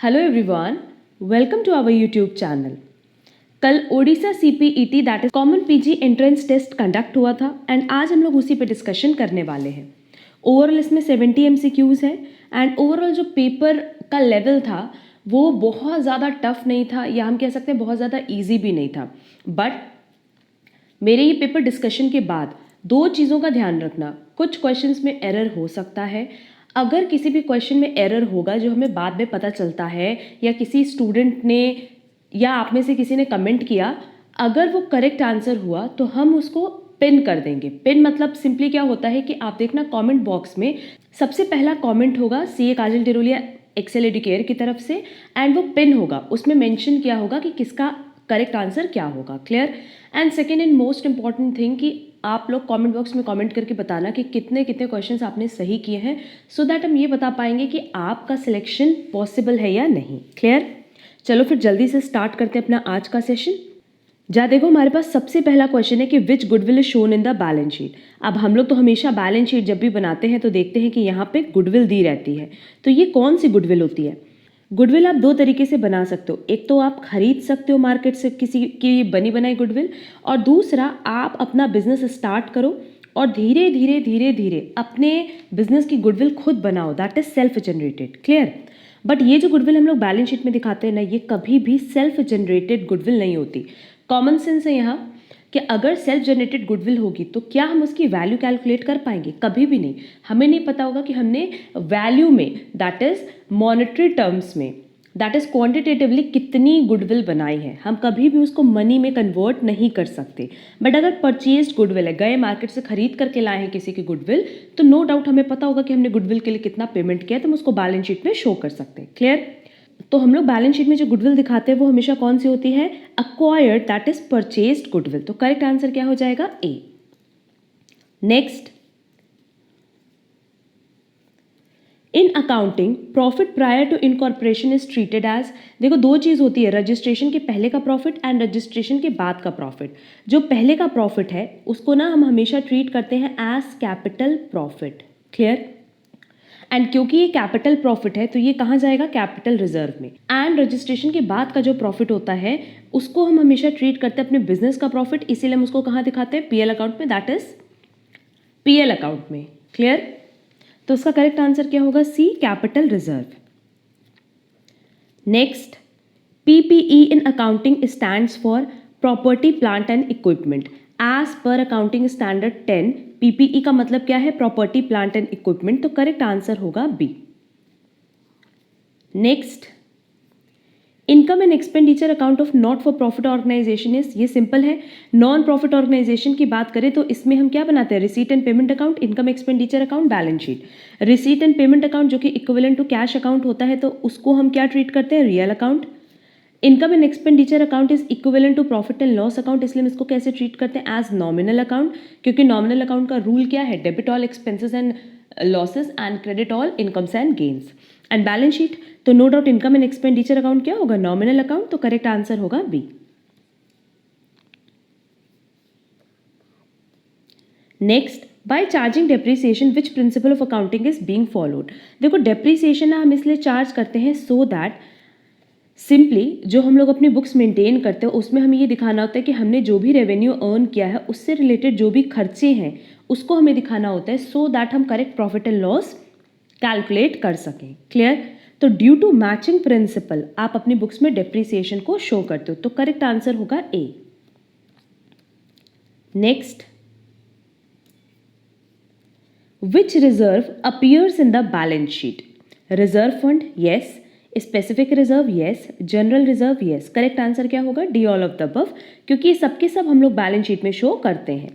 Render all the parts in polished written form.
Hello everyone, welcome to our YouTube channel. कल Odisha CPET that is common PG entrance test conduct हुआ था and आज हम लोग उसी पे डिस्कशन करने वाले हैं। ओवरऑल इसमें 70 MCQs है एंड ओवरऑल जो पेपर का लेवल था वो बहुत ज़्यादा टफ नहीं था या हम कह सकते हैं बहुत ज़्यादा ईजी भी नहीं था। बट मेरे ये पेपर डिस्कशन के बाद दो चीज़ों का ध्यान रखना, कुछ क्वेश्चंस में एरर हो सकता है। अगर किसी भी क्वेश्चन में एरर होगा जो हमें बाद में पता चलता है या किसी स्टूडेंट ने या आप में से किसी ने कमेंट किया, अगर वो करेक्ट आंसर हुआ तो हम उसको पिन कर देंगे। पिन मतलब सिंपली क्या होता है कि आप देखना कमेंट बॉक्स में सबसे पहला कमेंट होगा CA काजल डिरोलिया एक्सेल एडुकेयर की तरफ से एंड वो पिन होगा, उसमें मेंशन किया होगा कि किसका करेक्ट आंसर क्या होगा। Clear? And second and most important thing कि आप लोग कमेंट बॉक्स में कमेंट करके बताना कि कितने कितने क्वेश्चंस आपने सही किए हैं, सो दैट हम ये बता पाएंगे कि आपका सिलेक्शन पॉसिबल है या नहीं। क्लियर? चलो फिर जल्दी से स्टार्ट करते हैं अपना आज का सेशन। जा देखो, हमारे पास सबसे पहला क्वेश्चन है कि which goodwill is shown in the balance sheet. अब हम लोग तो हमेशा बैलेंस शीट जब भी बनाते हैं तो देखते हैं कि यहाँ पे गुडविल दी रहती है, तो ये कौन सी गुडविल होती है? गुडविल आप दो तरीके से बना सकते हो, एक तो आप खरीद सकते हो मार्केट से किसी की बनी बनाई गुडविल, और दूसरा आप अपना बिजनेस स्टार्ट करो और धीरे धीरे धीरे धीरे अपने बिजनेस की गुडविल खुद बनाओ, that is self generated. Clear? But ये जो गुडविल हम लोग बैलेंस शीट में दिखाते हैं ना, ये कभी भी सेल्फ जनरेटेड गुडविल नहीं होती। कॉमन सेंस है यहाँ कि अगर सेल्फ जनरेटेड गुडविल होगी तो क्या हम उसकी वैल्यू कैलकुलेट कर पाएंगे? कभी भी नहीं। हमें नहीं पता होगा कि हमने वैल्यू में, दैट इज मॉनेटरी टर्म्स में, दैट इज क्वांटिटेटिवली कितनी गुडविल बनाई है, हम कभी भी उसको मनी में कन्वर्ट नहीं कर सकते। बट अगर परचेज्ड गुडविल है, गए मार्केट से खरीद करके लाए हैं किसी की गुडविल, तो नो डाउट हमें पता होगा कि हमने गुडविल के लिए कितना पेमेंट किया है, तो हम उसको बैलेंस शीट में शो कर सकते हैं। क्लियर? तो हम लोग बैलेंस शीट में जो गुडविल दिखाते हैं वो हमेशा कौन सी होती है? Acquired, that is purchased goodwill. तो करेक्ट आंसर क्या हो जाएगा? A. Next, in accounting profit prior to incorporation is treated as, देखो दो चीज होती है, रजिस्ट्रेशन के पहले का प्रॉफिट एंड रजिस्ट्रेशन के बाद का प्रॉफिट। जो पहले का प्रॉफिट है उसको ना हम हमेशा ट्रीट करते हैं as capital profit. Clear? And क्योंकि ये कैपिटल प्रॉफिट है तो ये कहाँ जाएगा? कैपिटल रिजर्व में। एंड रजिस्ट्रेशन के बाद का जो प्रॉफिट होता है उसको हम हमेशा ट्रीट करते हैं अपने बिजनेस का प्रॉफिट, इसीलिए हम उसको कहाँ दिखाते हैं? PL अकाउंट में, दैट इज PL अकाउंट में। क्लियर? तो उसका करेक्ट आंसर क्या होगा? C, capital reserve. Next, PPE in accounting stands for property plant and equipment. As per accounting standard 10 PPE का मतलब क्या है? Property plant and equipment. तो करेक्ट आंसर होगा B। Next, income and expenditure account of not for profit organisation is, ये simple है। Non profit organisation की बात करें तो इसमें हम क्या बनाते हैं? Receipt and payment account, income expenditure account, balance sheet. Receipt and payment account जो कि इक्विवेलेंट टू कैश अकाउंट होता है तो उसको हम क्या ट्रीट करते हैं? Real account. Income and expenditure account is equivalent to profit and loss account, इसलिए हम इसको कैसे ट्रीट करते हैं? एज नॉमिनल अकाउंट, क्योंकि नॉमिनल अकाउंट का रूल क्या है? Debit all expenses and losses and credit all incomes and gains. And balance sheet, तो no doubt income and expenditure account क्या होगा? Nominal account. तो करेक्ट आंसर होगा B. Next, by charging depreciation which principle of accounting is being followed. देखो depreciation ना हम इसलिए charge करते हैं सो दैट सिंपली जो हम लोग अपनी बुक्स मेंटेन करते हैं उसमें हमें ये दिखाना होता है कि हमने जो भी रेवेन्यू अर्न किया है उससे रिलेटेड जो भी खर्चे हैं उसको हमें दिखाना होता है, सो दैट हम correct profit and loss calculate कर सकें। क्लियर? तो ड्यू टू मैचिंग प्रिंसिपल आप अपनी बुक्स में डेप्रिसिएशन को शो करते हो, तो करेक्ट आंसर होगा A. Next, which reserve appears in the balance sheet? Reserve fund, yes. Specific reserve, yes. General reserve, yes. Correct answer क्या होगा? D, all of the above, क्योंकि ये सबके सब हम लोग बैलेंस शीट में शो करते हैं।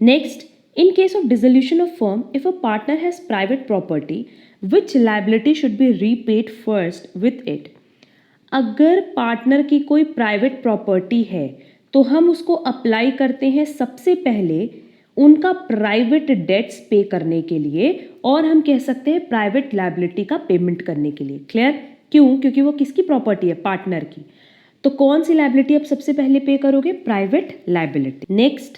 Next, in case of dissolution of firm if a partner has private property which liability should be repaid first with it. अगर पार्टनर की कोई प्राइवेट प्रॉपर्टी है तो हम उसको अप्लाई करते हैं सबसे पहले उनका प्राइवेट डेट्स पे करने के लिए, और हम कह सकते हैं प्राइवेट लायबिलिटी का पेमेंट करने के लिए। क्लियर? क्यों? क्योंकि वो किसकी प्रॉपर्टी है? पार्टनर की। तो कौन सी लायबिलिटी आप सबसे पहले पे करोगे? Private liability. Next,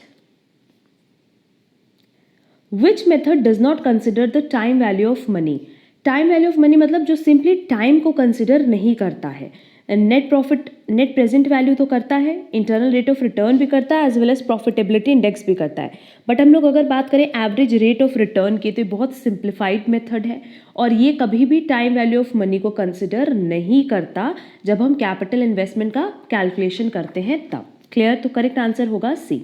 which method does not consider the time value of money? Time value of money मतलब जो सिंपली टाइम को कंसिडर नहीं करता है। Net profit, net present value तो करता है, इंटरनल रेट ऑफ रिटर्न भी करता है, as well as profitability index भी करता है। बट हम लोग अगर बात करें एवरेज रेट ऑफ रिटर्न की, तो ये बहुत सिंप्लीफाइड मेथड है और ये कभी भी टाइम वैल्यू ऑफ मनी को कंसिडर नहीं करता जब हम कैपिटल इन्वेस्टमेंट का कैलकुलेशन करते हैं तब। क्लियर? तो करेक्ट आंसर होगा C.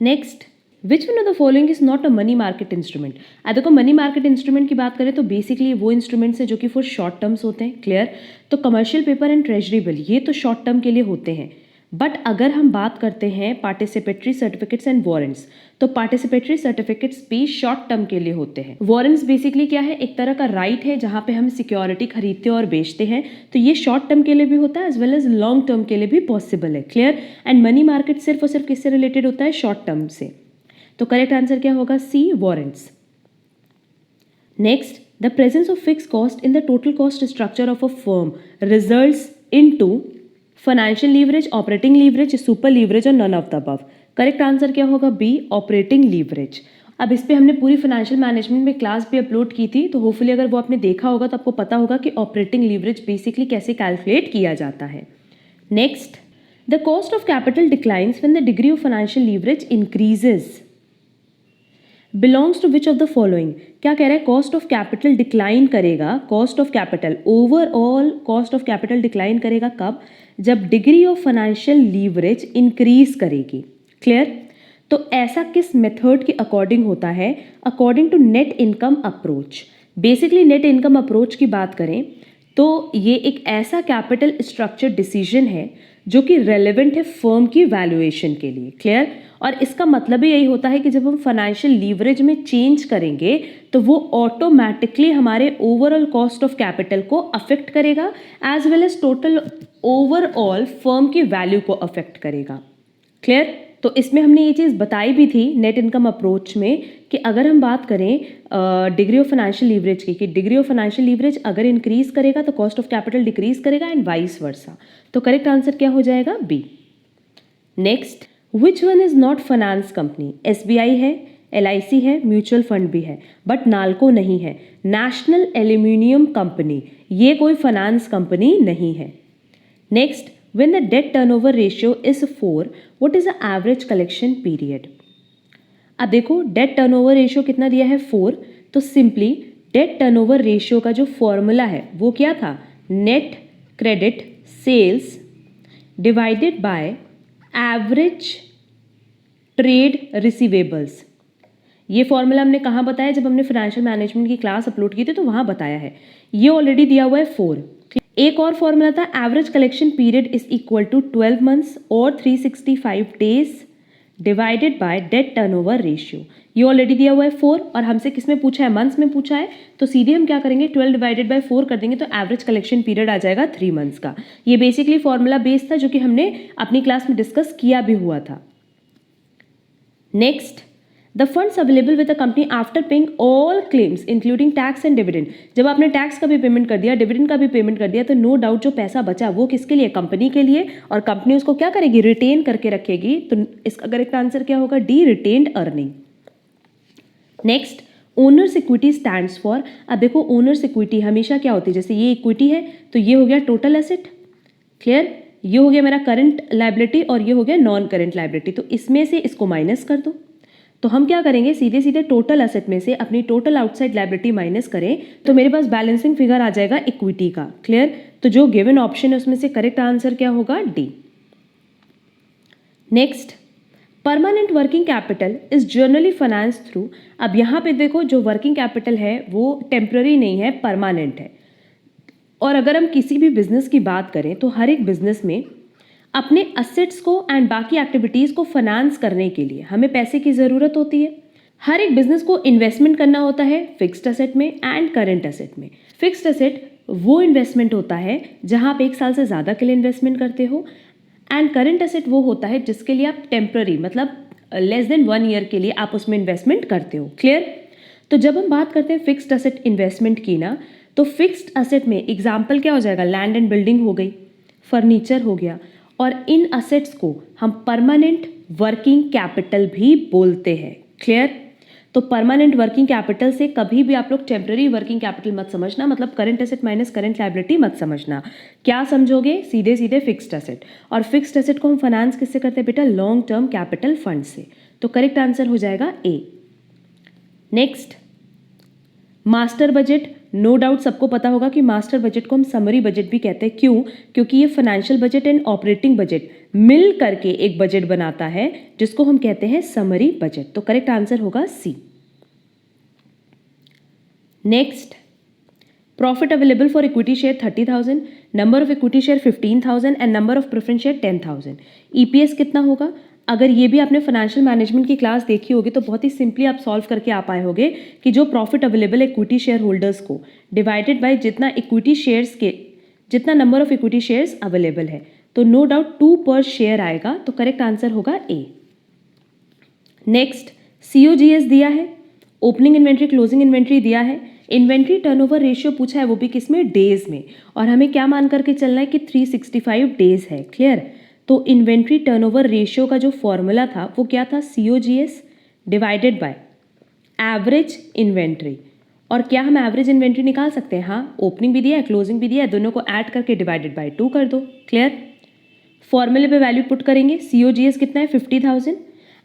Next, which one of the following is not a money market instrument. देखो मनी मार्केट इंस्ट्रूमेंट की बात करें तो बेसिकली वो इंस्ट्रूमेंट्स है जो कि फॉर शॉर्ट टर्म्स होते हैं। क्लियर? तो commercial paper and treasury bill ये तो शॉर्ट टर्म के लिए होते हैं। बट अगर हम बात करते हैं पार्टिसिपेटरी सर्टिफिकेट्स एंड वारंट्स, तो पार्टिसिपेटरी सर्टिफिकेट्स भी शॉर्ट टर्म के लिए होते हैं। वारंट्स बेसिकली क्या है, एक तरह का राइट है जहां पे हम सिक्योरिटी खरीदते और बेचते हैं, तो ये शॉर्ट टर्म के लिए भी होता है as well as long term के लिए भी पॉसिबल है। क्लियर? एंड मनी मार्केट सिर्फ और सिर्फ किससे रिलेटेड होता है, शॉर्ट टर्म से। तो करेक्ट आंसर क्या होगा, C, warrants. Next, the presence of fix cost in the total cost structure of a firm results into financial leverage, operating leverage, super leverage और none of the above. Correct answer क्या होगा, B, operating leverage. अब इस पे हमने पूरी financial management में class भी अपलोड की थी, तो होपफुली अगर वो आपने देखा होगा तो आपको पता होगा कि ऑपरेटिंग लीवरेज बेसिकली कैसे कैलकुलेट किया जाता है। Next, the cost of capital declines when the degree of financial leverage increases belongs to which of the following. क्या कह रहा है, कॉस्ट ऑफ कैपिटल डिक्लाइन करेगा, cost of capital, overall cost of capital decline करेगा कब, जब degree of financial leverage increase करेगी। Clear? तो ऐसा किस मेथड के अकॉर्डिंग होता है, according to net income approach. Basically net income approach की बात करें तो ये एक ऐसा कैपिटल स्ट्रक्चर डिसीजन है जो कि रेलेवेंट है फर्म की वैल्यूएशन के लिए। क्लियर? और इसका मतलब ही यही होता है कि जब हम फाइनेंशियल लीवरेज में चेंज करेंगे तो वो ऑटोमेटिकली हमारे ओवरऑल कॉस्ट ऑफ कैपिटल को अफेक्ट करेगा as well as total overall firm की वैल्यू को अफेक्ट करेगा। क्लियर? तो इसमें हमने ये चीज़ बताई भी थी नेट इनकम अप्रोच में कि अगर हम बात करें डिग्री ऑफ फाइनेंशियल लीवरेज की, कि डिग्री ऑफ फाइनेंशियल लीवरेज अगर इंक्रीज करेगा तो कॉस्ट ऑफ कैपिटल डिक्रीज करेगा एंड वाइस वर्सा। तो करेक्ट आंसर क्या हो जाएगा, B. Next, which one is not finance company. SBI है, LIC है, म्यूचुअल फंड भी है, बट नाल्को नहीं है। नेशनल एल्यूमिनियम कंपनी ये कोई फाइनेंस कंपनी नहीं है। Next, when the debt turnover ratio is 4, what is the average collection period? अब देखो डेट टर्नओवर रेशियो कितना दिया है, 4, तो सिंपली डेट टर्नओवर रेशियो का जो फॉर्मूला है वो क्या था, net credit sales divided by average trade receivables. ये फॉर्मूला हमने कहाँ बताया, जब हमने फाइनेंशियल मैनेजमेंट की क्लास अपलोड की थी तो वहाँ बताया है। ये ऑलरेडी दिया हुआ है 4। एक और फॉर्मूला था average collection period is equal to 12 months और 365 days divided by debt turnover ratio. ये ऑलरेडी दिया हुआ है 4 और हमसे किस में पूछा है, मंथ्स में पूछा है, तो सीधे हम क्या करेंगे 12 डिवाइडेड बाय 4 कर देंगे तो एवरेज कलेक्शन पीरियड आ जाएगा 3 मंथ्स का। ये बेसिकली फॉर्मूला बेस्ड था जो कि हमने अपनी क्लास में डिस्कस किया भी हुआ था। Next, the funds available with the company after paying all claims including tax and dividend. जब आपने टैक्स का भी पेमेंट कर दिया, डिविडेंड का भी पेमेंट कर दिया, तो नो डाउट जो पैसा बचा वो किसके लिए, कंपनी के लिए, और कंपनी उसको क्या करेगी, रिटेन करके रखेगी। तो इसका करेक्ट आंसर क्या होगा, D, retained earning. Next, owners equity stands for. अब देखो ओनर्स इक्विटी हमेशा क्या होती है, जैसे ये इक्विटी है तो ये हो गया टोटल एसेट। क्लियर? ये हो गया मेरा करंट लायबिलिटी और ये हो गया नॉन करंट लायबिलिटी। तो इसमें से इसको माइनस कर दो, तो हम क्या करेंगे, सीधे सीधे टोटल एसेट में से अपनी टोटल आउटसाइड लायबिलिटी माइनस करें तो मेरे पास बैलेंसिंग फिगर आ जाएगा इक्विटी का। क्लियर? तो जो गिवन ऑप्शन है उसमें से करेक्ट आंसर क्या होगा, D. Next, permanent working capital is generally finance through. अब यहाँ पे देखो जो वर्किंग कैपिटल है वो टेम्पररी नहीं है, परमानेंट है। और अगर हम किसी भी बिजनेस की बात करें तो हर एक बिजनेस में अपने असेट्स को एंड बाकी एक्टिविटीज़ को फाइनेंस करने के लिए हमें पैसे की ज़रूरत होती है। हर एक बिजनेस को इन्वेस्टमेंट करना होता है फिक्स्ड असेट में एंड करंट असेट में। फिक्स्ड असेट वो इन्वेस्टमेंट होता है जहां आप 1 साल से ज़्यादा के लिए इन्वेस्टमेंट करते हो, एंड करंट असेट वो होता है जिसके लिए आप टेम्पररी मतलब लेस देन 1 ईयर के लिए आप उसमें इन्वेस्टमेंट करते हो। क्लियर? तो जब हम बात करते हैं फिक्स्ड असेट इन्वेस्टमेंट की ना, तो फिक्स्ड असेट में एग्जाम्पल क्या हो जाएगा, लैंड एंड बिल्डिंग हो गई, फर्नीचर हो गया, और इन असेट्स को हम परमानेंट वर्किंग कैपिटल भी बोलते हैं। क्लियर? तो परमानेंट वर्किंग कैपिटल से कभी भी आप लोग टेम्पररी वर्किंग कैपिटल मत समझना, मतलब current asset minus current liability मत समझना। क्या समझोगे? सीधे सीधे फिक्स्ड एसेट। और फिक्स्ड एसेट को हम फाइनेंस किससे करते हैं बेटा? लॉन्ग टर्म कैपिटल फंड से। तो करेक्ट आंसर हो जाएगा A. Next, master budget. No doubt सबको पता होगा कि मास्टर बजट को हम समरी बजट भी कहते हैं। क्यों? क्योंकि ये financial budget and operating budget मिल करके एक बजट बनाता है जिसको हम कहते हैं समरी बजट। तो करेक्ट आंसर होगा C. Next, profit available for equity share 30,000, number of equity share 15,000 and number of preference share 10,000। EPS कितना होगा? अगर ये भी आपने फाइनेंशियल मैनेजमेंट की क्लास देखी होगी तो बहुत ही सिंपली आप सॉल्व करके आ पाए होगे कि जो प्रॉफिट अवेलेबल है इक्विटी शेयर होल्डर्स को डिवाइडेड बाय जितना इक्विटी शेयर्स के जितना number of equity shares available है, तो नो डाउट 2 पर शेयर आएगा। तो करेक्ट आंसर होगा ए। नेक्स्ट, सीओजीएस दिया है, ओपनिंग इन्वेंट्री क्लोजिंग इन्वेंट्री दिया है, इन्वेंट्री टर्नओवर रेशियो पूछा है, वो भी किसमें? डेज में। और हमें क्या मान करके चलना है कि 365 डेज है। क्लियर? तो इन्वेंट्री टर्नओवर रेशियो का जो फॉर्मूला था वो क्या था? COGS divided by average inventory. और क्या हम एवरेज इन्वेंट्री निकाल सकते हैं? हाँ, ओपनिंग भी दिया है क्लोजिंग भी दिया है, दोनों को ऐड करके डिवाइडेड बाय 2 कर दो। क्लियर? फॉर्मूले पे वैल्यू पुट करेंगे। सीओजीएस कितना है? 50,000।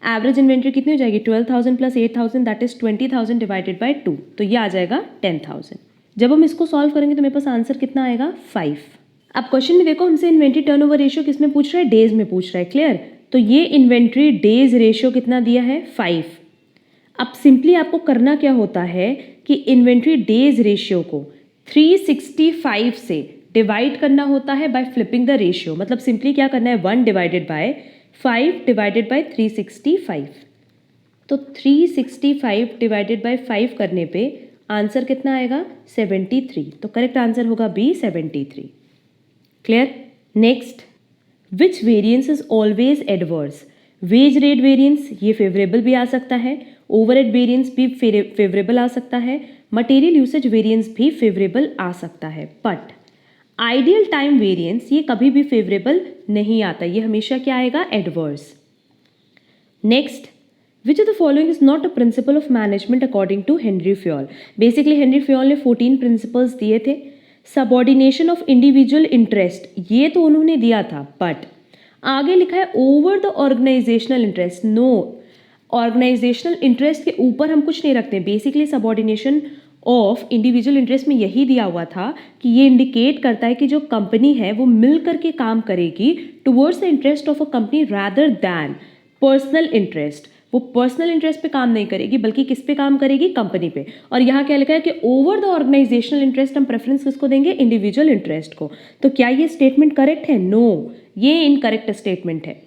एवरेज इन्वेंट्री कितनी हो जाएगी? 12,000 plus 8,000 that is 20,000 divided by 2, तो ये आ जाएगा 10,000। जब हम इसको सॉल्व करेंगे तो मेरे पास आंसर कितना आएगा? 5। अब क्वेश्चन में देखो हमसे इन्वेंट्री टर्नओवर रेशियो किस में पूछ रहा है? डेज में पूछ रहा है। क्लियर? तो ये इन्वेंट्री डेज रेशियो कितना दिया है? 5। अब सिंपली आपको करना क्या होता है कि इन्वेंट्री डेज रेशियो को 365 से डिवाइड करना होता है बाय फ्लिपिंग द रेशियो। मतलब सिंपली क्या करना है? 1 डिवाइडेड बाय 5 डिवाइडेड बाय 365। तो 365 डिवाइडेड बाय 5 करने पे आंसर कितना आएगा? 73। तो करेक्ट आंसर होगा B, 73। Clear? Next, which variance is always adverse? Wage rate variance ये फेवरेबल भी आ सकता है, ओवरहेड वेरिएंस भी फेवरेबल आ सकता है, मटेरियल यूसेज वेरिएंस भी फेवरेबल आ सकता है, बट आइडियल टाइम वेरिएंस ये कभी भी फेवरेबल नहीं आता, ये हमेशा क्या आएगा? Adverse. Next, which of the following is not a principle of management according to Henry Fayol? Basically Henry Fayol ने 14 प्रिंसिपल्स दिए थे। सबऑर्डिनेशन ऑफ इंडिविजुअल इंटरेस्ट ये तो उन्होंने दिया था, बट आगे लिखा है over the organisational interest. No, organisational interest के ऊपर हम कुछ नहीं रखते। Basically subordination of individual interest में यही दिया हुआ था कि ये इंडिकेट करता है कि जो कंपनी है वो मिल करके काम करेगी towards the interest of a company rather than personal interest. वो पर्सनल इंटरेस्ट पे काम नहीं करेगी बल्कि किस पे काम करेगी? कंपनी पे। और यहाँ क्या लिखा है कि ओवर द ऑर्गेनाइजेशनल इंटरेस्ट हम प्रेफरेंस किसको देंगे? इंडिविजुअल इंटरेस्ट को। तो क्या ये स्टेटमेंट करेक्ट है? नो, ये इनकरेक्ट स्टेटमेंट है।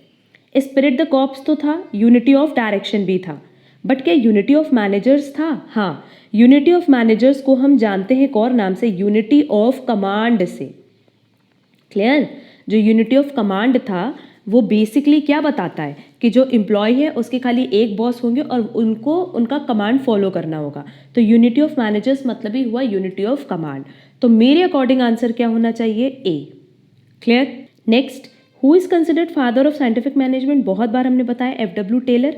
स्पिरिट द कॉर्प्स तो था, यूनिटी ऑफ डायरेक्शन भी था, बट क्या यूनिटी ऑफ मैनेजर्स था? हाँ, यूनिटी ऑफ मैनेजर्स को हम जानते हैं एक और नाम से, यूनिटी ऑफ कमांड से। क्लियर? जो यूनिटी ऑफ कमांड था वो बेसिकली क्या बताता है कि जो एम्प्लॉय है उसके खाली एक बॉस होंगे और उनको उनका कमांड फॉलो करना होगा। तो यूनिटी ऑफ मैनेजर्स मतलब ही हुआ यूनिटी ऑफ कमांड। तो मेरे अकॉर्डिंग आंसर क्या होना चाहिए? A. Clear? Next, who is considered father of scientific management? बहुत बार हमने बताया F W. Taylor.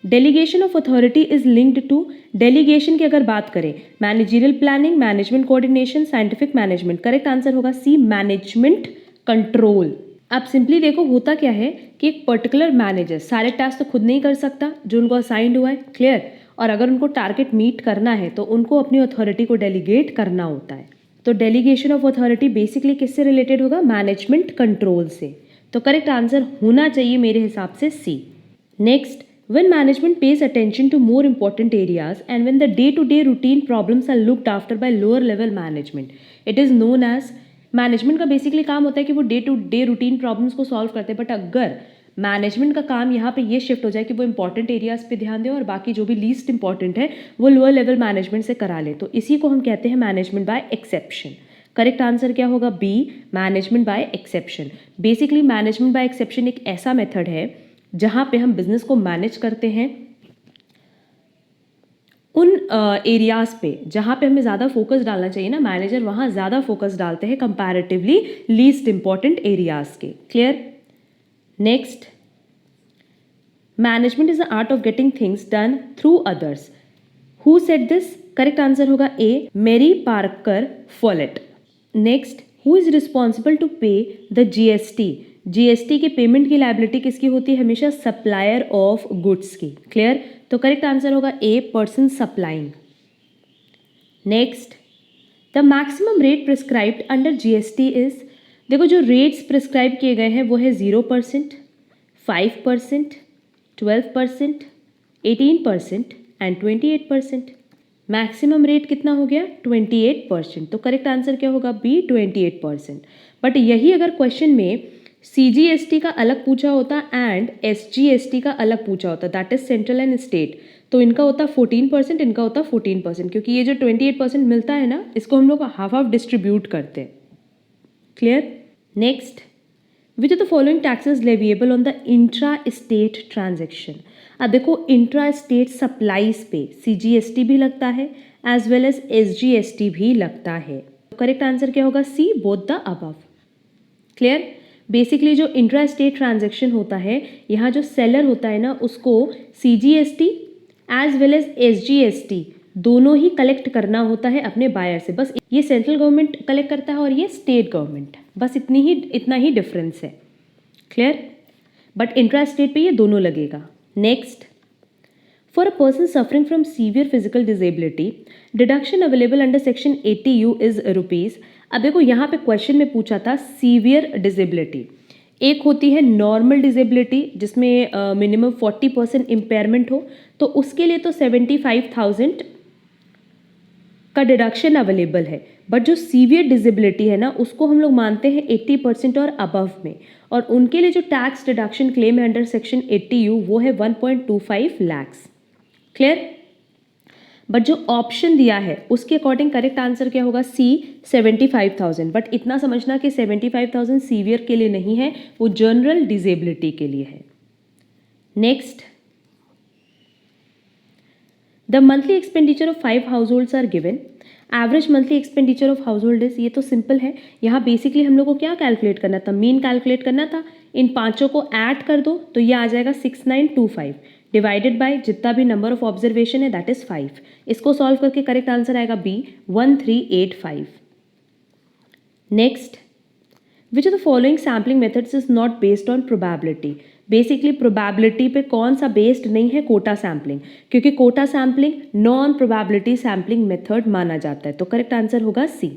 Delegation of authority is linked to, delegation की अगर बात करें, managerial planning, management coordination, scientific management. Correct answer होगा सी, मैनेजमेंट कंट्रोल। अब सिंपली देखो होता क्या है कि एक पर्टिकुलर मैनेजर सारे टास्क तो खुद नहीं कर सकता जो उनको असाइंड हुआ है। क्लियर? और अगर उनको टारगेट मीट करना है तो उनको अपनी अथॉरिटी को डेलीगेट करना होता है। तो डेलीगेशन ऑफ अथॉरिटी बेसिकली किससे रिलेटेड होगा? मैनेजमेंट कंट्रोल से। तो करेक्ट आंसर होना चाहिए मेरे हिसाब से C. Next, when management pays attention to more important areas and when the day-to-day routine problems are looked after by lower level management, it is known as, management का basically काम होता है कि वो day to day routine problems को solve करते हैं, but अगर मैनेजमेंट का काम यहाँ पे ये शिफ्ट हो जाए कि वो इंपॉर्टेंट एरियाज पे ध्यान दें और बाकी जो भी लीस्ट इंपॉर्टेंट है वो लोअर लेवल मैनेजमेंट से करा ले, तो इसी को हम कहते हैं management by exception. Correct answer क्या होगा? B, management by exception. Basically management by exception एक ऐसा मेथड है जहाँ पे हम बिजनेस को मैनेज करते हैं उन एरियाज़ पे जहाँ पे हमें ज़्यादा फोकस डालना चाहिए ना, मैनेजर वहाँ ज़्यादा फोकस डालते हैं कंपैरेटिवली लीस्ट इंपॉर्टेंट एरियाज़ के। Clear? Next, management is the art of getting things done through others. Who said this? Correct answer होगा A, Mary Parker Follett. Next, who is responsible to pay the GST? GST के payment की liability किसकी होती है? हमेशा supplier of goods की। Clear? तो correct answer होगा A, person supplying. Next, the maximum rate prescribed under GST is? देखो जो रेट्स प्रिस्क्राइब किए गए हैं वो है 0%, 5%, 12%, 18% एंड 28%। मैक्सिमम रेट कितना हो गया? 28%। तो करेक्ट आंसर क्या होगा? बी, 28%। बट यही अगर क्वेश्चन में सीजीएसटी का अलग पूछा होता एंड एसजीएसटी का अलग पूछा होता, that is central and state, तो इनका होता 14%, इनका होता 14%, क्योंकि ये जो 28% मिलता है ना, इसको हम लोग हाफ हाफ डिस्ट्रीब्यूट करते हैं। Clear? Next, which of the following taxes leviable on the intra state transaction? अब देखो इंट्रा स्टेट सप्लाईज पे सीजीएसटी भी लगता है एज वेल एज एसजीएसटी भी लगता है। करेक्ट आंसर क्या होगा? C, both the above. Clear? Basically जो इंट्रा स्टेट ट्रांजेक्शन होता है, यहाँ जो सेलर होता है ना, उसको CGST as well as SGST दोनों ही कलेक्ट करना होता है अपने बायर से। बस ये सेंट्रल गवर्नमेंट कलेक्ट करता है और ये स्टेट गवर्नमेंट, बस इतना ही डिफरेंस है। क्लियर? बट इंट्रा स्टेट पे ये दोनों लगेगा। Next, for a person suffering from severe physical disability, deduction available under section 80U is rupees. अब देखो यहाँ पे क्वेश्चन में पूछा था सीवियर डिसेबिलिटी, एक होती है नॉर्मल डिसेबिलिटी जिसमें मिनिमम 40% इम्पेयरमेंट हो, तो उसके लिए तो 75,000 का डिडक्शन अवेलेबल है। बट जो सीवियर डिसेबिलिटी है ना, उसको हम लोग मानते हैं 80% और अबव में, और उनके लिए जो टैक्स डिडक्शन क्लेम है अंडर सेक्शन 80U वो है 1.25 lakhs। क्लियर? बट जो ऑप्शन दिया है उसके अकॉर्डिंग करेक्ट आंसर क्या होगा? सी, 75,000। बट इतना समझना कि 75,000 सीवियर के लिए नहीं है, वो जनरल डिसेबिलिटी के लिए है। Next, the monthly expenditure of 5 house are given, average monthly expenditure of household is. ये तो सिंपल है, यहाँ बेसिकली हम लोग को क्या कैलकुलेट करना था? मीन कैलकुलेट करना था। इन पांचों को ऐड कर दो तो ये आ जाएगा 6925 डिवाइडेड बाय जितना भी number of observation that that इज 5। इसको सॉल्व करके करेक्ट आंसर आएगा B, 1385। Next, which of the following sampling methods is not based on probability? Basically probability पे कौन सा बेस्ड नहीं है? कोटा सैम्पलिंग, क्योंकि quota sampling non probability sampling method माना जाता है। तो करेक्ट आंसर होगा C.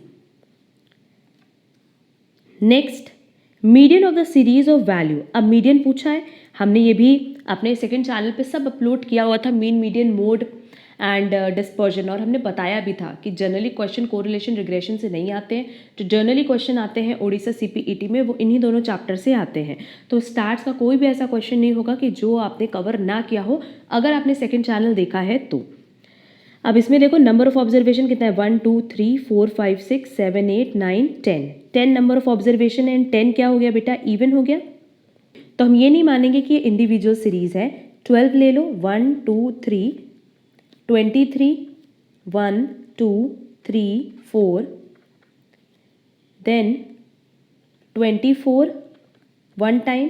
Next, median of the series of value. अब मीडियन पूछा है, हमने ये भी अपने सेकंड चैनल पे सब अपलोड किया हुआ था, mean, median, mode and dispersion, और हमने बताया भी था कि जनरली क्वेश्चन कोरिलेशन रिग्रेशन से नहीं आते हैं, जो जनरली क्वेश्चन आते हैं ओडिशा सीपीईटी में वो इन्हीं दोनों चैप्टर से आते हैं। तो स्टार्स का कोई भी ऐसा क्वेश्चन नहीं होगा कि जो आपने कवर ना किया हो अगर आपने सेकंड चैनल देखा है तो। अब इसमें देखो नंबर ऑफ ऑब्जर्वेशन कितना है? 1 2 3 4 5 6 7 8 9 10। 10 नंबर ऑफ ऑब्जर्वेशन है एंड 10 क्या हो गया बेटा? इवन हो गया। तो हम ये नहीं मानेंगे कि ये इंडिविजुअल सीरीज है। 12 ले लो, 1 2 3, 23, 1 2 3 4, then 24 1 time,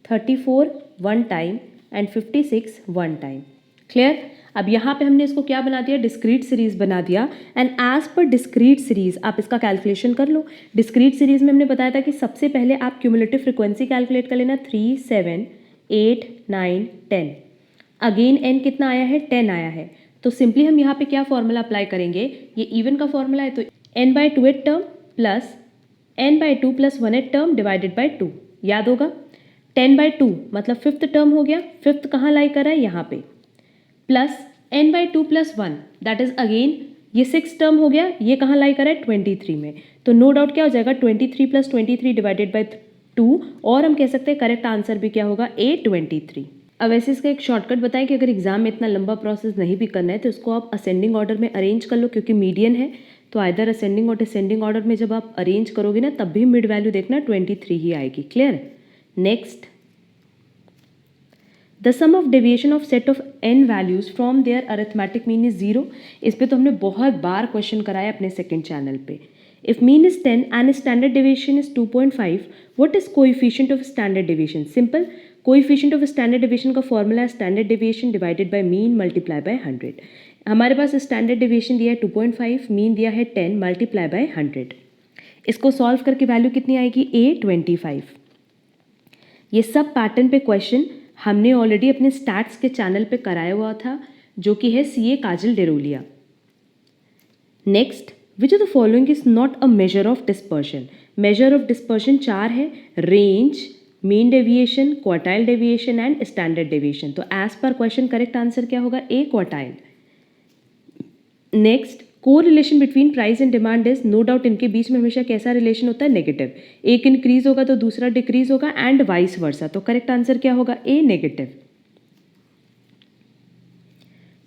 34 1 time and 56 1 time. Clear? अब यहाँ पे हमने इसको क्या बना दिया? डिस्क्रीट सीरीज बना दिया, and as per discrete series आप इसका कैलकुलेशन कर लो। डिस्क्रीट सीरीज में हमने बताया था कि सबसे पहले आप क्यूमुलेटिव फ्रीक्वेंसी कैलकुलेट कर लेना, 3 7 8 9 10। अगेन एन कितना आया है? 10 आया है। तो सिंपली हम यहाँ पे क्या फॉर्मूला अप्लाई करेंगे? ये इवन का फॉर्मूला है, तो n/2th term plus n/2 plus 1th term divided by 2। याद होगा 10/2 मतलब फिफ्थ टर्म हो गया। फिफ्थ कहाँ लाई कर रहा है? यहाँ पे, plus n/2 plus 1 that is again ये 6 टर्म हो गया, ये कहाँ लाई कर रहा है? 23 में। तो नो डाउट क्या हो जाएगा? 23 प्लस 23 डिवाइडेड बाई 2, और हम कह सकते हैं करेक्ट आंसर भी क्या होगा? A 23। अब वैसे इसका एक शॉर्टकट बताएं कि अगर एग्जाम में इतना लंबा प्रोसेस नहीं भी करना है तो इसको आप असेंडिंग ऑर्डर में अरेंज कर लो, क्योंकि मीडियन है तो आइदर असेंडिंग और डिसेंडिंग ऑर्डर में जब आप अरेंज करोगे ना तब भी मिड वैल्यू देखना 23 ही आएगी। Clear? Next, the sum of deviation of set of n values from their arithmetic mean is 0। इस पे तो हमने बहुत बार क्वेश्चन कराया अपने सेकंड चैनल पे। If mean is 10 and standard deviation is 2.5, what is coefficient of standard deviation? Simple, coefficient of standard deviation का formula है standard deviation divided by mean multiply by 100। हमारे पास स्टैंडर्ड डेविएशन दिया है 2.5, mean दिया है 10 multiply by 100। इसको solve करके value कितनी आएगी A25। ये सब पैटर्न पे क्वेश्चन हमने ऑलरेडी अपने स्टैट्स के चैनल पे कराया हुआ था, जो कि है CA Kajal Deroliya. Next, which of the following is not a measure of dispersion. Measure of dispersion 4 है, range, mean deviation, quartile deviation and standard deviation. तो as per question correct answer क्या होगा? A quartile. Next, correlation between price and demand is, no doubt इनके बीच में हमेशा कैसा relation होता है? नेगेटिव। एक इंक्रीज होगा तो दूसरा डिक्रीज होगा एंड वाइस वर्सा। तो करेक्ट आंसर क्या होगा? A negative.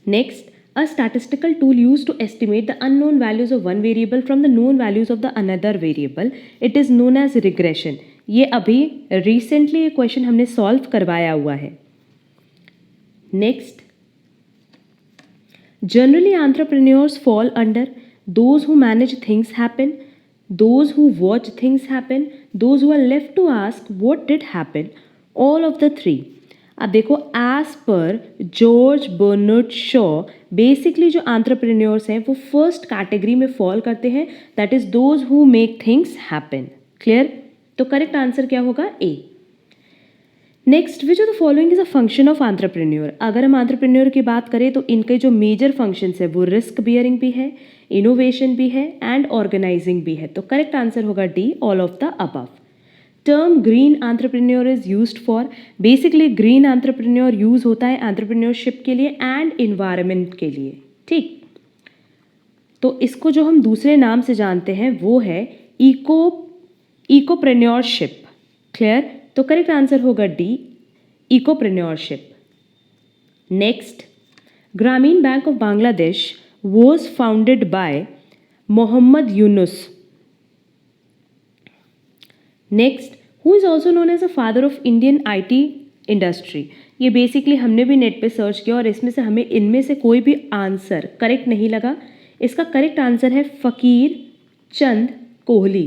Next, a statistical tool used to estimate the unknown values of one variable from the known values of the another variable, it is known as regression। ये अभी recently ये question हमने solve करवाया हुआ है। Next, generally entrepreneurs fall under those who manage things happen, those who watch things happen, those who are left to ask what did happen, all of the three। अब देखो, as per George Bernard Shaw basically जो entrepreneurs हैं वो first category में fall करते हैं, that is those who make things happen. Clear? तो correct answer क्या होगा? A। Next, which of the following is a function of entrepreneur. अगर हम एंटरप्रेन्योर की बात करें तो इनके जो मेजर फंक्शंस है वो रिस्क बियरिंग भी है, इनोवेशन भी है एंड ऑर्गेनाइजिंग भी है। तो करेक्ट आंसर होगा D, all of the above. Term green entrepreneur is used for, basically green entrepreneur use होता है एंटरप्रेन्योरशिप के लिए एंड इन्वायरमेंट के लिए। ठीक, तो इसको जो हम दूसरे नाम से जानते हैं वो है इकोप्रेन्योरशिप। क्लियर? तो करेक्ट आंसर होगा D, ecopreneurship. Next, Grameen bank of Bangladesh was founded by Muhammad Yunus. Next, who is also known as a father of Indian IT industry. ये बेसिकली हमने भी नेट पे सर्च किया और इसमें से हमें इनमें से कोई भी आंसर करेक्ट नहीं लगा। इसका करेक्ट आंसर है फकीर चंद कोहली।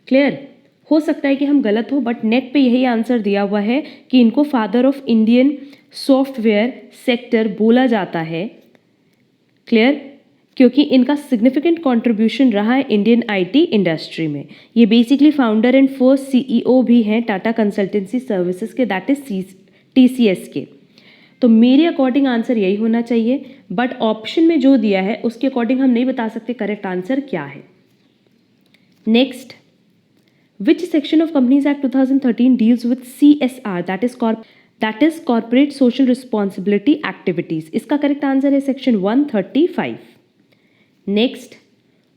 क्लियर? हो सकता है कि हम गलत हो, बट नेट पे यही आंसर दिया हुआ है कि इनको father of Indian software sector बोला जाता है। क्लियर? क्योंकि इनका सिग्निफिकेंट कंट्रीब्यूशन रहा है इंडियन IT इंडस्ट्री में। ये basically founder and first CEO भी हैं टाटा कंसल्टेंसी सर्विसेज के, दैट इज TCS के। तो मेरे अकॉर्डिंग आंसर यही होना चाहिए, बट ऑप्शन में जो दिया है उसके अकॉर्डिंग हम नहीं बता सकते करेक्ट आंसर क्या है। Next, which section of companies act 2013 deals with CSR, that is corporate social responsibility activities. इसका करेक्ट आंसर है section 135। Next,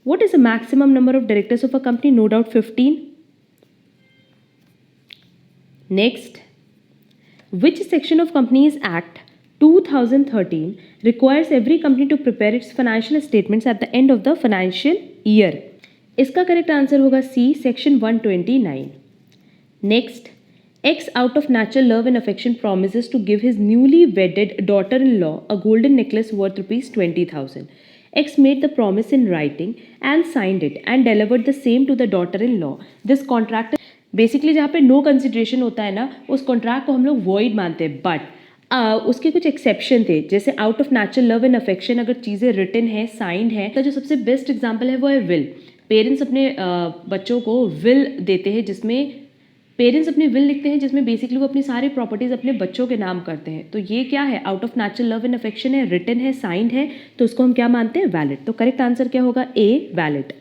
what is the maximum number of directors of a company? No doubt 15. Next, which section of Companies Act 2013 requires every company to prepare its financial statements at the end of the financial year? इसका correct answer होगा C, section 129। Next, X out of natural love and affection promises to give his newly wedded daughter-in-law a golden necklace worth ₹20,000. X made the promise in writing and signed it and delivered the same to the daughter-in-law. This contract, basically जहाँ पे no consideration होता है ना, उस contract को हम लोग void मानते हैं, बट उसके कुछ एक्सेप्शन थे। जैसे out of natural love and affection अगर चीज़ें रिटन है, साइंड है, तो जो सबसे बेस्ट एग्जाम्पल है वो है विल। पेरेंट्स अपने बच्चों को विल देते हैं, जिसमें पेरेंट्स अपनी विल लिखते हैं, जिसमें बेसिकली वो अपनी सारी प्रॉपर्टीज अपने बच्चों के नाम करते हैं। तो ये क्या है? Out of natural love and affection है, रिटन है, साइंड है, तो उसको हम क्या मानते हैं? वैलिड। तो करेक्ट आंसर क्या होगा? A, valid.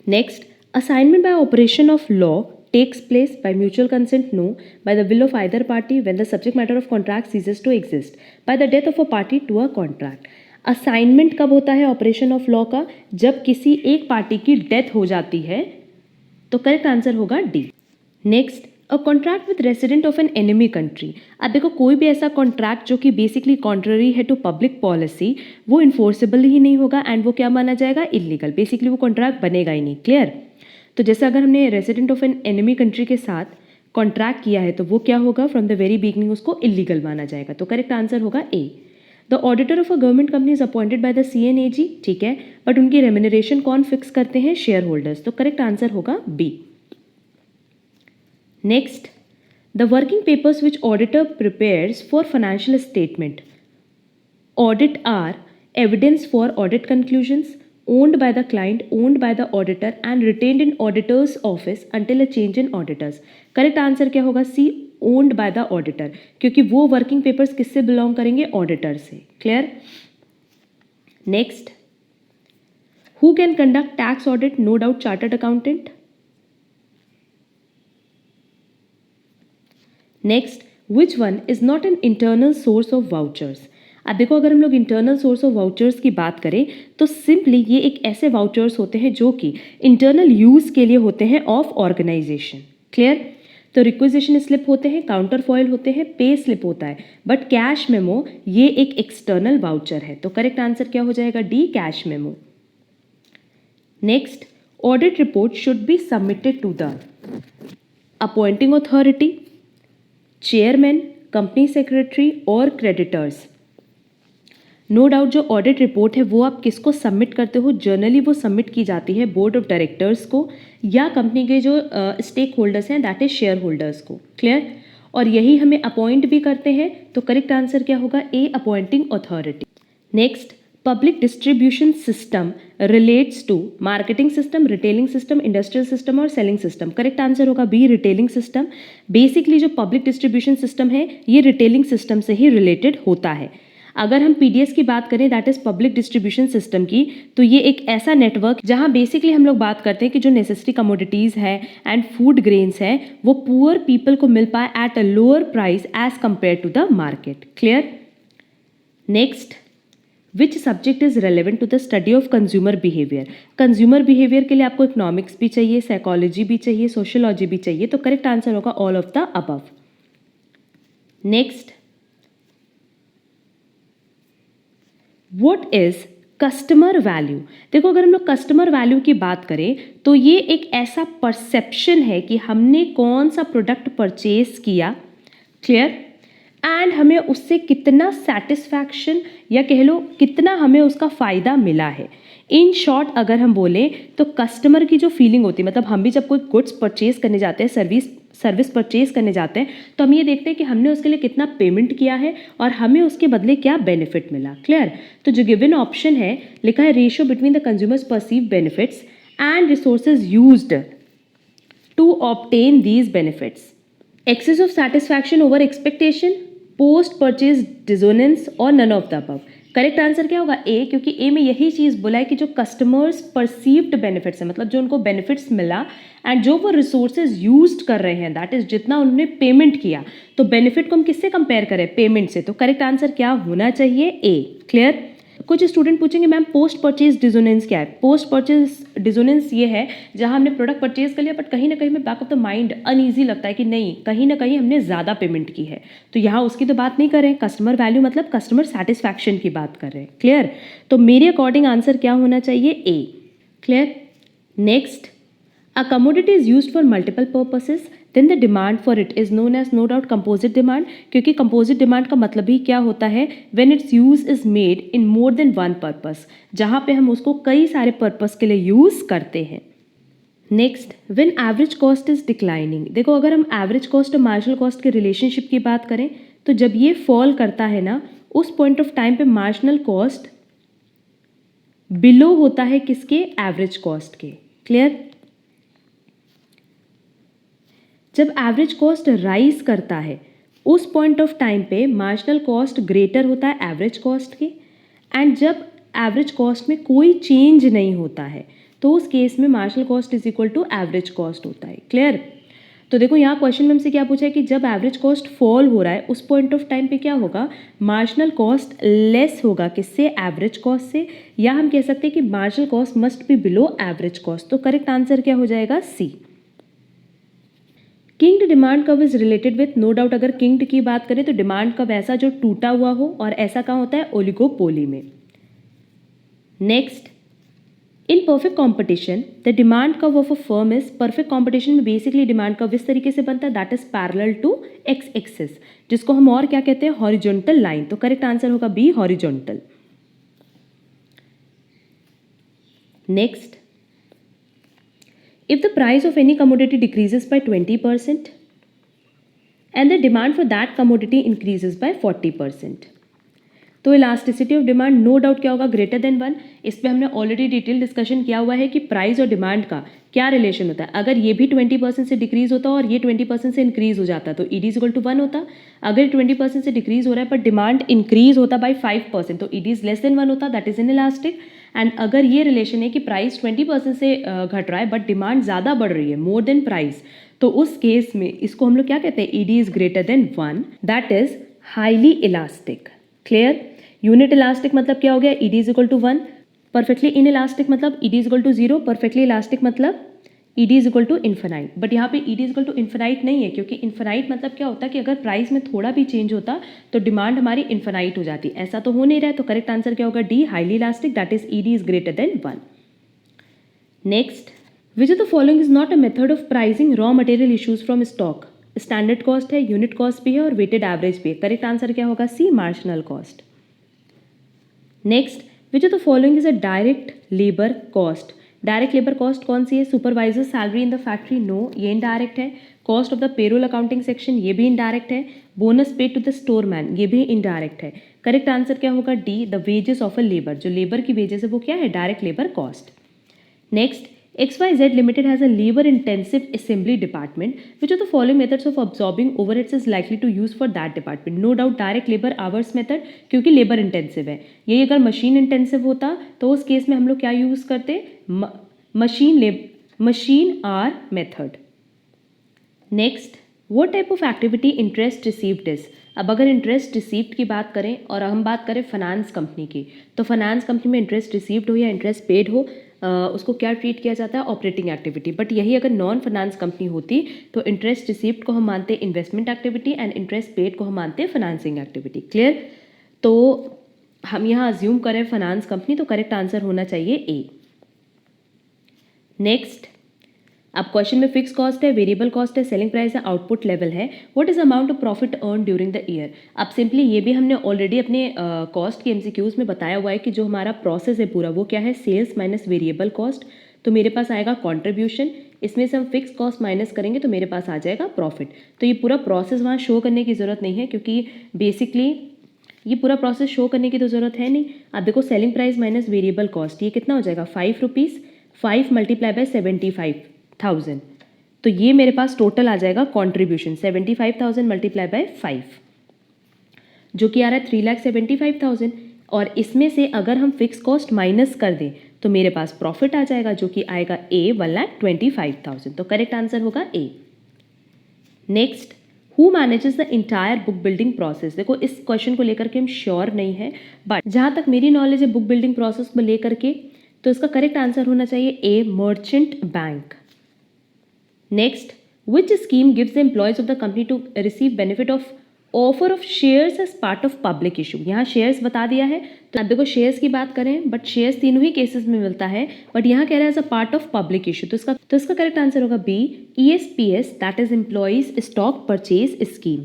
Next, assignment bye operation of law takes place by mutual consent, no, by the will of either party when the subject matter of contract ceases to exist, by the death of a party to a contract। Assignment कब होता है operation of law का? जब किसी एक party की death हो जाती है। तो करेक्ट आंसर होगा D। Next, a contract with resident of an enemy country. अब देखो, कोई भी ऐसा कॉन्ट्रैक्ट जो कि बेसिकली कॉन्ट्ररी है टू पब्लिक पॉलिसी, वो इन्फोर्सेबल ही नहीं होगा एंड वो क्या माना जाएगा? इलीगल। बेसिकली वो कॉन्ट्रैक्ट बनेगा ही नहीं। क्लियर? तो जैसे अगर हमने resident of an enemy country के साथ कॉन्ट्रैक्ट किया है तो वो क्या होगा? फ्रॉम द वेरी बिगनिंग उसको इलीगल माना जाएगा। तो करेक्ट आंसर होगा A। The auditor of a government company is appointed by the CNAG, ठीक है, बट उनकी रेम्यूनरेशन कौन फिक्स करते हैं? Share holders. तो करेक्ट आंसर होगा B। Next, the working papers which auditor prepares for financial statement Audit are evidence for audit conclusions, owned by the client, owned by the auditor and retained in auditor's office until a change in auditors. Correct answer क्या होगा? C, owned by the auditor, क्योंकि वो working papers किससे belong करेंगे? Auditor से. Clear? Next, who can conduct tax audit? No doubt chartered accountant. Next, which one is not an internal source of vouchers? अब देखो, अगर हम लोग इंटरनल सोर्स ऑफ वाउचर्स की बात करें तो सिंपली ये एक ऐसे वाउचर्स होते हैं जो कि इंटरनल यूज़ के लिए होते हैं ऑफ ऑर्गेनाइजेशन. क्लियर? तो रिक्विजिशन स्लिप होते हैं, काउंटर फॉइल होते हैं, पे स्लिप होता है, बट कैश मेमो ये एक एक्सटर्नल वाउचर है. तो करेक्ट आंसर क्या हो जाएगा? D, cash memo. Next, audit report should be submitted to the appointing authority, chairman, company secretary और क्रेडिटर्स. नो डाउट जो ऑडिट रिपोर्ट है वो आप किसको सबमिट करते हो? जनरली वो सबमिट की जाती है बोर्ड ऑफ डायरेक्टर्स को या कंपनी के जो स्टेक होल्डर्स हैं, दैट इज शेयर होल्डर्स को. क्लियर? और यही हमें अपॉइंट भी करते हैं. तो करेक्ट आंसर क्या होगा? A, appointing authority. Next, public distribution system relates to marketing system, retailing system, industrial system और सेलिंग सिस्टम. करेक्ट आंसर होगा बी, रिटेलिंग सिस्टम. बेसिकली जो पब्लिक डिस्ट्रीब्यूशन सिस्टम है ये रिटेलिंग सिस्टम से ही रिलेटेड होता है. अगर हम पीडीएस की बात करें, that is public distribution system की, तो ये एक ऐसा नेटवर्क जहां बेसिकली हम लोग बात करते हैं कि जो नेसेसरी कमोडिटीज़ है एंड फूड ग्रेन्स है वो पुअर पीपल को मिल पाए at a lower price as compare to the market. Clear? Next, which subject is relevant to the study of consumer behaviour? Consumer behaviour के लिए आपको इकोनॉमिक्स भी चाहिए, साइकोलॉजी भी चाहिए, सोशियोलॉजी भी चाहिए. तो करेक्ट आंसर होगा all of the above. Next, what is customer value? देखो, अगर हम लोग कस्टमर वैल्यू की बात करें तो ये एक ऐसा परसेप्शन है कि हमने कौन सा प्रोडक्ट परचेज किया. क्लियर? एंड हमें उससे कितना सेटिस्फैक्शन या कह लो कितना हमें उसका फ़ायदा मिला है. इन शॉर्ट अगर हम बोलें तो कस्टमर की जो फीलिंग होती है, मतलब हम भी जब कोई गुड्स परचेज करने जाते हैं, सर्विस परचेज करने जाते हैं, तो हम ये देखते हैं कि हमने उसके लिए कितना पेमेंट किया है और हमें उसके बदले क्या बेनिफिट मिला. क्लियर? तो जो गिवन ऑप्शन है लिखा है ratio between the consumers perceive benefits and resources used to obtain these benefits. Excess of satisfaction over expectation, post purchase dissonance और none of the above. Correct answer क्या होगा? ए, क्योंकि ए में यही चीज़ बोला है कि जो कस्टमर्स परसीव्ड बेनिफिट्स है, मतलब जो उनको बेनिफिट्स मिला एंड जो वो रिसोर्सेज यूज्ड कर रहे हैं, दैट इज जितना उन्होंने पेमेंट किया, तो बेनिफिट को हम किससे कंपेयर करें? पेमेंट से. तो करेक्ट आंसर क्या होना चाहिए? ए. क्लियर? कुछ स्टूडेंट पूछेंगे मैम पोस्ट परचेज डिसोनेंस क्या है? पोस्ट परचेज डिसोनेंस ये है जहां हमने प्रोडक्ट परचेज कर लिया बट कहीं ना कहीं में back of the mind uneasy लगता है कि नहीं, कहीं ना कहीं हमने ज़्यादा पेमेंट की है. तो यहाँ उसकी तो बात नहीं कर रहे हैं. कस्टमर वैल्यू मतलब कस्टमर सेटिस्फैक्शन की बात कर रहे हैं. क्लियर? तो मेरे अकॉर्डिंग आंसर क्या होना चाहिए? A. Clear? Next, a commodity is used for multiple purposes, then the demand for it is known as no doubt composite demand. क्योंकि composite demand का मतलब ही क्या होता है? when its use is made in more than one purpose, जहाँ पे हम उसको कई सारे पर्पस के लिए यूज़ करते हैं. Next, when average cost is declining. देखो, अगर हम एवरेज कॉस्ट और मार्जिनल कॉस्ट के रिलेशनशिप की बात करें तो जब ये फॉल करता है ना, उस पॉइंट ऑफ टाइम पे मार्जिनल कॉस्ट बिलो होता है किसके? एवरेज कॉस्ट के. क्लियर? जब एवरेज कॉस्ट राइज करता है उस पॉइंट ऑफ टाइम पे मार्जिनल कॉस्ट ग्रेटर होता है एवरेज कॉस्ट के. एंड जब एवरेज कॉस्ट में कोई चेंज नहीं होता है तो उस केस में marginal cost is equal to average cost होता है. क्लियर? तो देखो, यहाँ क्वेश्चन में हमसे क्या पूछा है कि जब एवरेज कॉस्ट फॉल हो रहा है उस पॉइंट ऑफ टाइम पे क्या होगा? मार्जिनल कॉस्ट लेस होगा किससे? एवरेज कॉस्ट से. या हम कह सकते हैं कि marginal cost must be below average cost. तो करेक्ट आंसर क्या हो जाएगा? C. Kinked demand curve is related with, no doubt अगर किंग्ड की बात करें तो डिमांड कर्व ऐसा जो टूटा हुआ हो, और ऐसा कहाँ होता है? ओलिगोपोली में. Next, in perfect competition the demand curve of a firm is, perfect competition में बेसिकली डिमांड कर्व इस तरीके से बनता है, that is parallel to X axis, जिसको हम और क्या कहते हैं? Horizontal line. तो करेक्ट आंसर होगा B, horizontal. Next, if the price of any commodity decreases by 20% and the demand for that commodity increases by 40%, तो elasticity of demand no doubt क्या होगा, ग्रेटर देन 1। इस पे हमने ऑलरेडी डिटेल डिस्कशन किया हुआ है कि प्राइस और डिमांड का क्या रिलेशन होता है। अगर ये भी 20% से डिक्रीज होता और ये 20% से इंक्रीज हो जाता तो ED इक्वल टू 1 होता। अगर 20% से डिक्रीज हो रहा है पर डिमांड इंक्रीज होता बाई 5% तो ED इज लेस देन 1 होता, that is in elastic. And अगर ये रिलेशन है कि प्राइस 20% से घट रहा है बट डिमांड ज़्यादा बढ़ रही है, मोर देन प्राइस, तो उस केस में इसको हम लोग क्या कहते हैं, ED is greater than 1, that is highly elastic. Clear. Unit elastic मतलब क्या हो गया, ED is equal to 1। Perfectly inelastic मतलब ED is equal to 0। Perfectly elastic मतलब ED is equal to infinite. But यहाँ पे ED is equal to infinite नहीं है, क्योंकि इन्फिनाइट मतलब क्या होता है कि अगर प्राइस में थोड़ा भी चेंज होता तो डिमांड हमारी इन्फिनाइट हो जाती। ऐसा तो हो नहीं रहा है, तो करेक्ट आंसर क्या होगा, D, highly elastic, that is ED is greater than 1। Next, which of the following is not a method of pricing raw material issues from stock. Standard cost है, यूनिट कॉस्ट भी है और weighted average भी है। Correct answer क्या होगा, C, marginal cost. Next, which of the following is a direct labour cost. Direct labour cost कौन सी है, supervisor salary in the factory, no, ये इनडायरेक्ट है। Cost of the payroll accounting section, ये भी indirect है। Bonus paid to the store man, ये भी इनडायरेक्ट है। करेक्ट आंसर क्या होगा, D, the wages of a labour. जो लेबर की वेजेस है वो क्या है, direct labour cost. Next, XYZ Limited has a labor intensive assembly department. Which of the following methods of absorbing overheads is likely to use for that department? No doubt direct labor hours method, क्योंकि labor intensive है। यही अगर machine intensive होता तो उस case में हम लोग क्या यूज करते, machine hour method। Next, what type of activity interest received is. अब अगर इंटरेस्ट रिसीव्ड की बात करें और हम बात करें फाइनेंस कंपनी की, तो फाइनेंस कंपनी में इंटरेस्ट रिसीव्ड हो या इंटरेस्ट पेड हो, उसको क्या ट्रीट किया जाता है, ऑपरेटिंग एक्टिविटी। बट यही अगर नॉन फाइनेंस कंपनी होती तो इंटरेस्ट रिसीव्ड को हम मानते investment activity and interest paid को हम मानते फाइनेंसिंग एक्टिविटी। क्लियर। तो हम यहाँ अज्यूम करें फाइनेंस कंपनी, तो करेक्ट आंसर होना चाहिए A। नेक्स्ट, अब क्वेश्चन में फिक्स कॉस्ट है, वेरिएबल कॉस्ट है, सेलिंग प्राइस है, आउटपुट लेवल है। What is amount of profit earn during the year. अब सिंपली ये भी हमने ऑलरेडी अपने कॉस्ट के MCQs में बताया हुआ है कि जो हमारा प्रोसेस है पूरा वो क्या है, सेल्स माइनस वेरिएबल कॉस्ट। तो मेरे पास आएगा कॉन्ट्रीब्यूशन, इसमें से हम फिक्स कॉस्ट माइनस करेंगे तो मेरे पास आ जाएगा प्रॉफिट। तो ये पूरा प्रोसेस वहाँ शो करने की ज़रूरत नहीं है, क्योंकि बेसिकली ये पूरा प्रोसेस शो करने की तो ज़रूरत है नहीं। अब देखो selling price minus variable cost, ये कितना हो जाएगा, 5 रुपीज़, 5 मल्टीप्लाई बाय 75,000। तो ये मेरे पास टोटल आ जाएगा कॉन्ट्रीब्यूशन 75,000 मल्टीप्लाई बाय 5, जो कि आ रहा है 3,75,000। और इसमें से अगर हम फिक्स कॉस्ट माइनस कर दें तो मेरे पास प्रॉफिट आ जाएगा, जो कि आएगा A, 1,25,000। तो करेक्ट आंसर होगा A। Next, who manages the entire book building process. देखो इस क्वेश्चन को लेकर के हम श्योर नहीं है, बट जहाँ तक मेरी नॉलेज है बुक बिल्डिंग प्रोसेस को लेकर के, तो इसका करेक्ट आंसर होना चाहिए A, merchant bank. Next, which scheme gives the employees of the company to receive benefit of offer of shares as part of public issue. यहाँ शेयर्स बता दिया है, तो अब देखो शेयर्स की बात करें, बट शेयर्स तीनों ही केसेस में मिलता है, बट यहाँ कह रहा है as a part of public issue. तो इसका करेक्ट आंसर होगा B, ESPS, that is employees stock purchase scheme.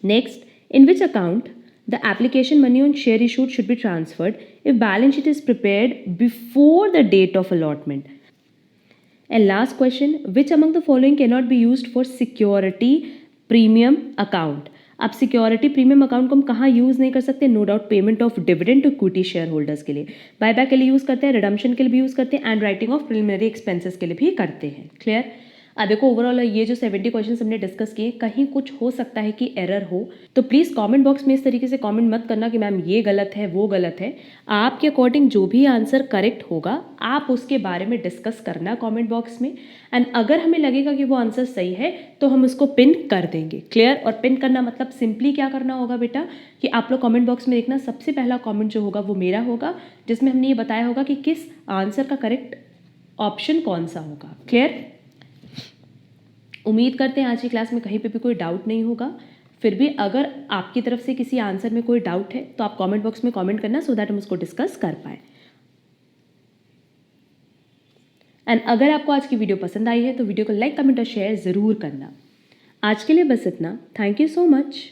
Next, in which account the application money on share issued should be transferred if balance sheet is prepared before the date of allotment. And last question, which among the following cannot be used for security premium account? अब security premium account को हम कहाँ use नहीं कर सकते, no doubt payment of dividend to equity shareholders के लिए, buyback के लिए यूज़ करते हैं, रिडम्पशन के लिए भी यूज़ करते हैं, and writing of preliminary expenses के लिए भी करते हैं। क्लियर। अब देखो ओवरऑल ये जो 70 क्वेश्चन हमने डिस्कस किए, कहीं कुछ हो सकता है कि एरर हो, तो प्लीज़ कमेंट बॉक्स में इस तरीके से कमेंट मत करना कि मैम ये गलत है वो गलत है। आपके अकॉर्डिंग जो भी आंसर करेक्ट होगा आप उसके बारे में डिस्कस करना कमेंट बॉक्स में, एंड अगर हमें लगेगा कि वो आंसर सही है तो हम उसको पिन कर देंगे। क्लियर। और पिन करना मतलब सिंपली क्या करना होगा बेटा, कि आप लोग कमेंट बॉक्स में देखना, सबसे पहला कमेंट जो होगा वो मेरा होगा, जिसमें हमने ये बताया होगा कि किस आंसर का करेक्ट ऑप्शन कौन सा होगा। क्लियर। उम्मीद करते हैं आज की क्लास में कहीं पे भी कोई डाउट नहीं होगा। फिर भी अगर आपकी तरफ से किसी आंसर में कोई डाउट है तो आप कमेंट बॉक्स में कमेंट करना, सो दैट हम उसको डिस्कस कर पाए। एंड अगर आपको आज की वीडियो पसंद आई है तो वीडियो को लाइक, कमेंट और शेयर ज़रूर करना। आज के लिए बस इतना। Thank you so much.